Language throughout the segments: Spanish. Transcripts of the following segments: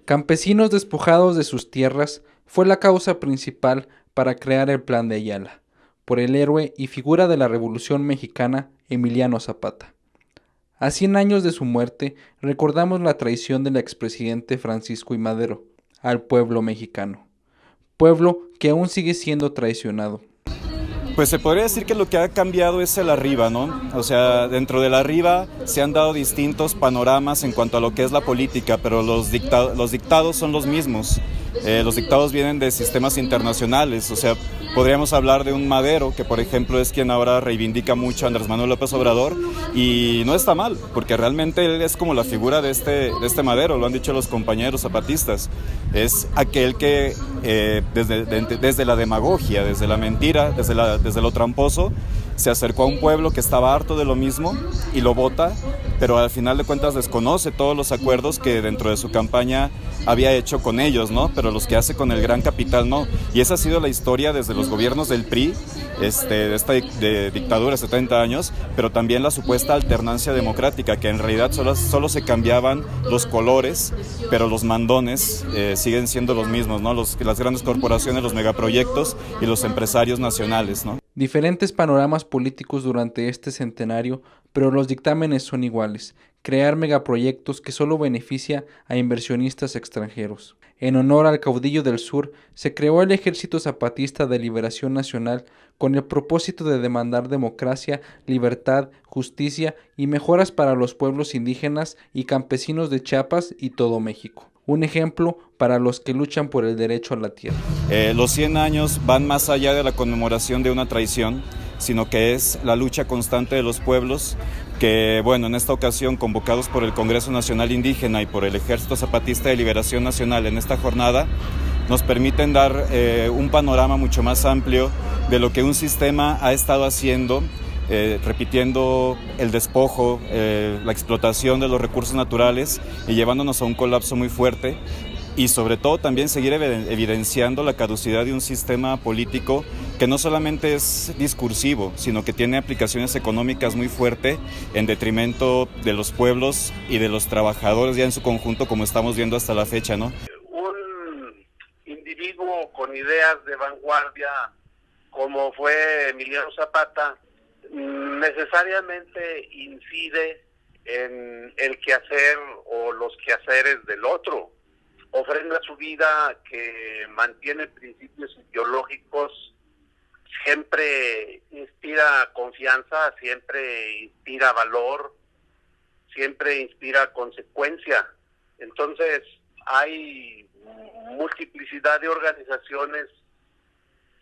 Campesinos despojados de sus tierras fue la causa principal para crear el Plan de Ayala, por el héroe y figura de la Revolución Mexicana, Emiliano Zapata. A 100 años de su muerte, recordamos la traición del expresidente Francisco I. Madero al pueblo mexicano, pueblo que aún sigue siendo traicionado. Pues se podría decir que lo que ha cambiado es el arriba, ¿no? O sea, dentro del arriba se han dado distintos panoramas en cuanto a lo que es la política, pero los dictados son los mismos. Los dictados vienen de sistemas internacionales, o sea, podríamos hablar de un Madero, que por ejemplo es quien ahora reivindica mucho a Andrés Manuel López Obrador, y no está mal, porque realmente él es como la figura de este Madero, lo han dicho los compañeros zapatistas. Es aquel que desde la demagogia, desde la mentira, desde lo tramposo, se acercó a un pueblo que estaba harto de lo mismo y lo vota, pero al final de cuentas desconoce todos los acuerdos que dentro de su campaña había hecho con ellos, ¿no? Pero los que hace con el gran capital no. Y esa ha sido la historia desde los gobiernos del PRI, de esta dictadura de 70 años, pero también la supuesta alternancia democrática, que en realidad solo se cambiaban los colores, pero los mandones siguen siendo los mismos, ¿no? Las grandes corporaciones, los megaproyectos y los empresarios nacionales, ¿no? Diferentes panoramas políticos durante este centenario, pero los dictámenes son iguales: crear megaproyectos que solo beneficia a inversionistas extranjeros. En honor al caudillo del sur, se creó el Ejército Zapatista de Liberación Nacional con el propósito de demandar democracia, libertad, justicia y mejoras para los pueblos indígenas y campesinos de Chiapas y todo México. Un ejemplo para los que luchan por el derecho a la tierra. Los 100 años van más allá de la conmemoración de una traición, sino que es la lucha constante de los pueblos que, bueno, en esta ocasión convocados por el Congreso Nacional Indígena y por el Ejército Zapatista de Liberación Nacional en esta jornada, nos permiten dar un panorama mucho más amplio de lo que un sistema ha estado haciendo, repitiendo el despojo, la explotación de los recursos naturales y llevándonos a un colapso muy fuerte, y sobre todo también seguir evidenciando la caducidad de un sistema político que no solamente es discursivo, sino que tiene aplicaciones económicas muy fuertes en detrimento de los pueblos y de los trabajadores ya en su conjunto, como estamos viendo hasta la fecha, ¿no? Un individuo con ideas de vanguardia como fue Emiliano Zapata necesariamente incide en el quehacer o los quehaceres del otro. Ofrenda su vida, que mantiene principios ideológicos, siempre inspira confianza, siempre inspira valor, siempre inspira consecuencia. Entonces, hay multiplicidad de organizaciones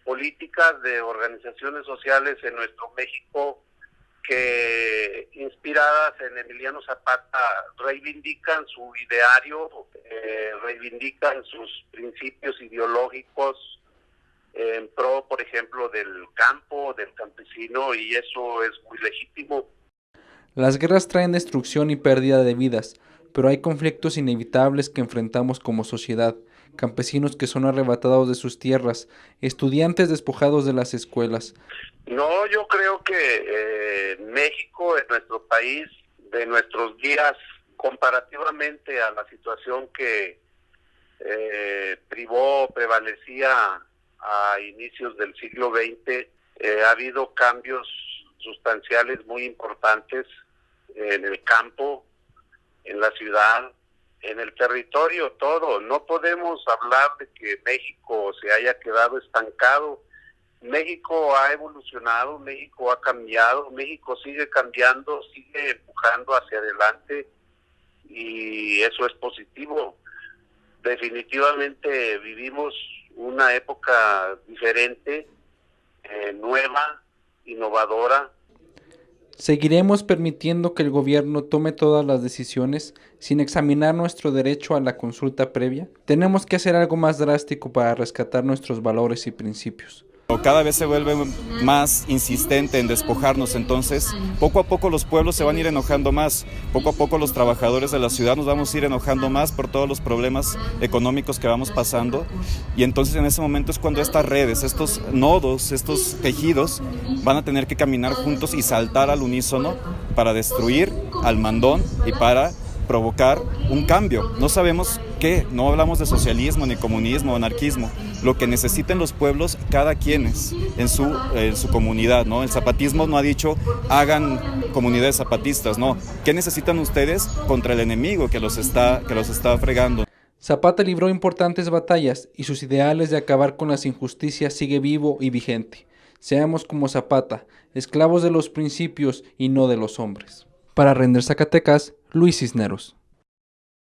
políticas, de organizaciones sociales en nuestro México que, inspiradas en Emiliano Zapata, reivindican su ideario, reivindican sus principios ideológicos en pro, por ejemplo, del campo, del campesino, y eso es muy legítimo. Las guerras traen destrucción y pérdida de vidas, pero hay conflictos inevitables que enfrentamos como sociedad: campesinos que son arrebatados de sus tierras, estudiantes despojados de las escuelas. No, yo creo que en México, en nuestro país, de nuestros días, comparativamente a la situación que prevalecía a inicios del siglo XX, ha habido cambios sustanciales muy importantes en el campo, en la ciudad, en el territorio, todo. No podemos hablar de que México se haya quedado estancado. México ha evolucionado, México ha cambiado, México sigue cambiando, sigue empujando hacia adelante, y eso es positivo. Definitivamente vivimos una época diferente, nueva, innovadora. ¿Seguiremos permitiendo que el gobierno tome todas las decisiones sin examinar nuestro derecho a la consulta previa? Tenemos que hacer algo más drástico para rescatar nuestros valores y principios. Cada vez se vuelve más insistente en despojarnos, entonces poco a poco los pueblos se van a ir enojando más, poco a poco los trabajadores de la ciudad nos vamos a ir enojando más por todos los problemas económicos que vamos pasando, y entonces en ese momento es cuando estas redes, estos nodos, estos tejidos van a tener que caminar juntos y saltar al unísono para destruir al mandón y para provocar un cambio. No sabemos qué, no hablamos de socialismo, ni comunismo, anarquismo. Lo que necesitan los pueblos, cada quien es en su comunidad, ¿no? El zapatismo no ha dicho hagan comunidades zapatistas, no. ¿Qué necesitan ustedes contra el enemigo que los está fregando? Zapata libró importantes batallas y sus ideales de acabar con las injusticias sigue vivo y vigente. Seamos como Zapata, esclavos de los principios y no de los hombres. Para Render Zacatecas, Luis Cisneros.